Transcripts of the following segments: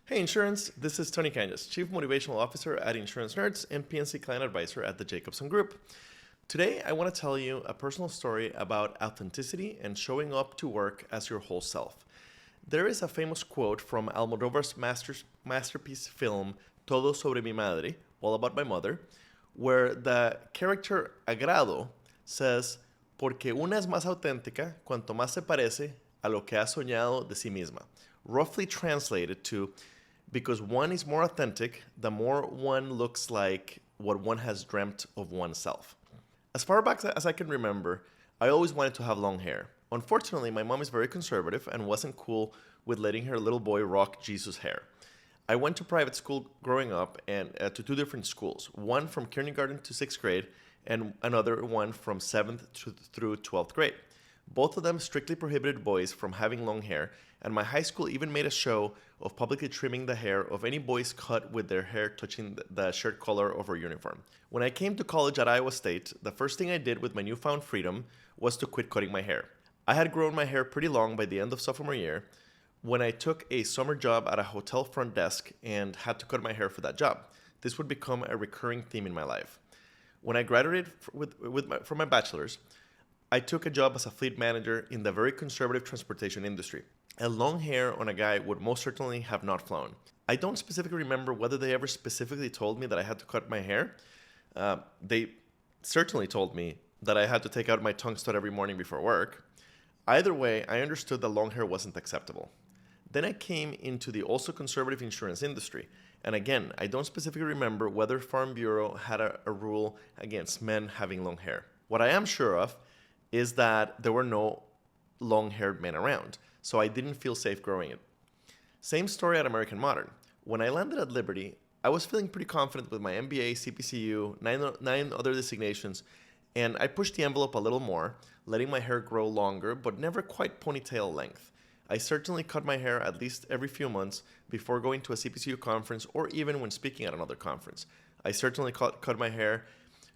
Hey Insurance, this is Tony Cañas, Chief Motivational Officer at Insurance Nerds and PNC Client Advisor at the Jacobson Group. Today, I want to tell you a personal story about authenticity and showing up to work as your whole self. There is a famous quote from Almodóvar's masterpiece film Todo sobre mi madre, All About My Mother, where the character Agrado says, porque una es más auténtica cuanto más se parece a lo que ha soñado de sí misma. Roughly translated to, because one is more authentic, the more one looks like what one has dreamt of oneself. As far back as I can remember, I always wanted to have long hair. Unfortunately, my mom is very conservative and wasn't cool with letting her little boy rock Jesus hair. I went to private school growing up and to two different schools, one from kindergarten to 6th grade and another one from 7th through 12th grade. Both of them strictly prohibited boys from having long hair, and my high school even made a show of publicly trimming the hair of any boys cut with their hair touching the shirt collar of our uniform. When I came to college at Iowa State, the first thing I did with my newfound freedom was to quit cutting my hair. I had grown my hair pretty long by the end of sophomore year when I took a summer job at a hotel front desk and had to cut my hair for that job. This would become a recurring theme in my life. When I graduated from my bachelor's, I took a job as a fleet manager in the very conservative transportation industry. A long hair on a guy would most certainly have not flown. I don't specifically remember whether they ever specifically told me that I had to cut my hair. They certainly told me that I had to take out my tongue stud every morning before work. Either way, I understood that long hair wasn't acceptable. Then I came into the also conservative insurance industry. And again, I don't specifically remember whether Farm Bureau had a rule against men having long hair. What I am sure of is that there were no long-haired men around, so I didn't feel safe growing it. Same story at American Modern. When I landed at Liberty, I was feeling pretty confident with my MBA, CPCU, nine other designations, and I pushed the envelope a little more, letting my hair grow longer, but never quite ponytail length. I certainly cut my hair at least every few months before going to a CPCU conference or even when speaking at another conference. I certainly cut my hair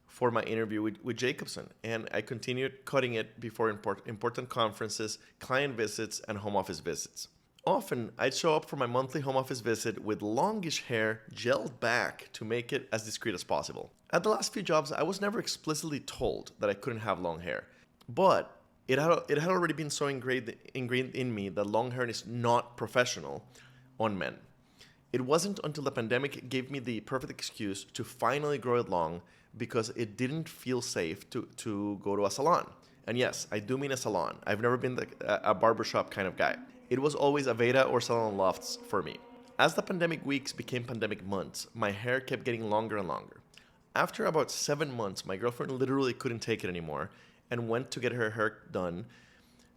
for my interview with Jacobson, and I continued cutting it before important conferences, client visits, and home office visits. Often, I'd show up for my monthly home office visit with longish hair gelled back to make it as discreet as possible. At the last few jobs, I was never explicitly told that I couldn't have long hair, but it had already been so ingrained in me that long hair is not professional on men. It wasn't until the pandemic gave me the perfect excuse to finally grow it long because it didn't feel safe to go to a salon. And yes, I do mean a salon. I've never been a barbershop kind of guy. It was always Aveda or salon lofts for me. As the pandemic weeks became pandemic months, my hair kept getting longer and longer. After about 7 months, my girlfriend literally couldn't take it anymore and went to get her hair done.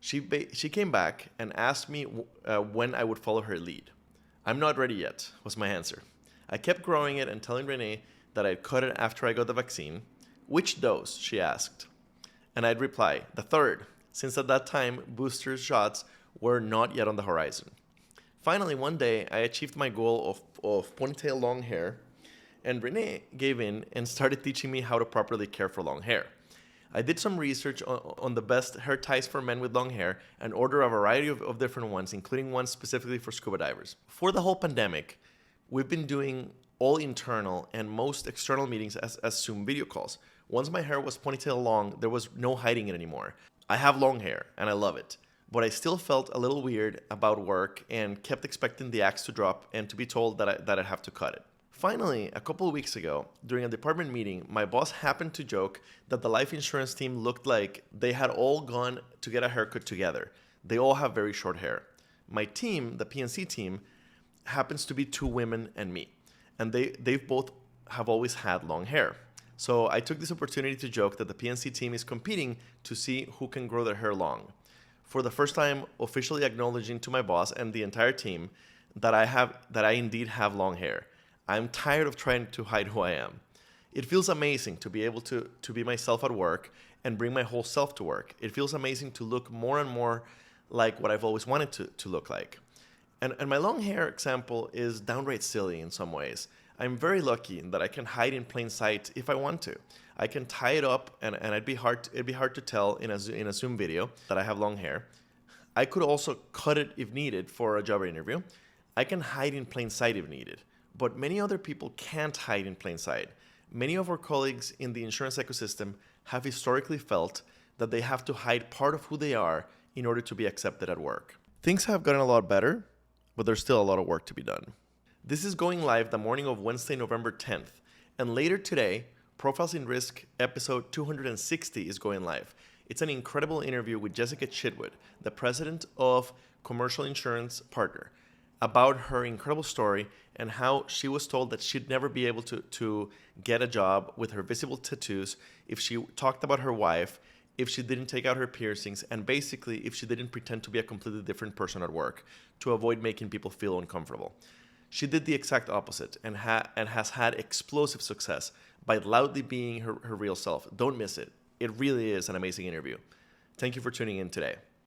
She came back and asked me when I would follow her lead. I'm not ready yet, was my answer. I kept growing it and telling Renee that I'd cut it after I got the vaccine. Which dose? She asked. And I'd reply, the third, since at that time, booster shots were not yet on the horizon. Finally, one day, I achieved my goal of ponytail long hair, and Renee gave in and started teaching me how to properly care for long hair. I did some research on the best hair ties for men with long hair and ordered a variety of different ones, including ones specifically for scuba divers. For the whole pandemic, we've been doing all internal and most external meetings as Zoom video calls. Once my hair was ponytail long, there was no hiding it anymore. I have long hair and I love it, but I still felt a little weird about work and kept expecting the axe to drop and to be told that I'd have to cut it. Finally, a couple of weeks ago, during a department meeting, my boss happened to joke that the life insurance team looked like they had all gone to get a haircut together. They all have very short hair. My team, the PNC team, happens to be 2 women and me, and they both have always had long hair. So I took this opportunity to joke that the PNC team is competing to see who can grow their hair long. For the first time, officially acknowledging to my boss and the entire team that I indeed have long hair. I'm tired of trying to hide who I am. It feels amazing to be able to be myself at work and bring my whole self to work. It feels amazing to look more and more like what I've always wanted to look like. And my long hair example is downright silly in some ways. I'm very lucky that I can hide in plain sight if I want to. I can tie it up and it'd be hard to tell in a Zoom video that I have long hair. I could also cut it if needed for a job interview. I can hide in plain sight if needed, but many other people can't hide in plain sight. Many of our colleagues in the insurance ecosystem have historically felt that they have to hide part of who they are in order to be accepted at work. Things have gotten a lot better, but there's still a lot of work to be done. This is going live the morning of Wednesday, November 10th, and later today, Profiles in Risk episode 260 is going live. It's an incredible interview with Jessica Chitwood, the president of Commercial Insurance Partner, about her incredible story and how she was told that she'd never be able to get a job with her visible tattoos if she talked about her wife, if she didn't take out her piercings, and basically if she didn't pretend to be a completely different person at work to avoid making people feel uncomfortable. She did the exact opposite and has had explosive success by loudly being her real self. Don't miss it. It really is an amazing interview. Thank you for tuning in today.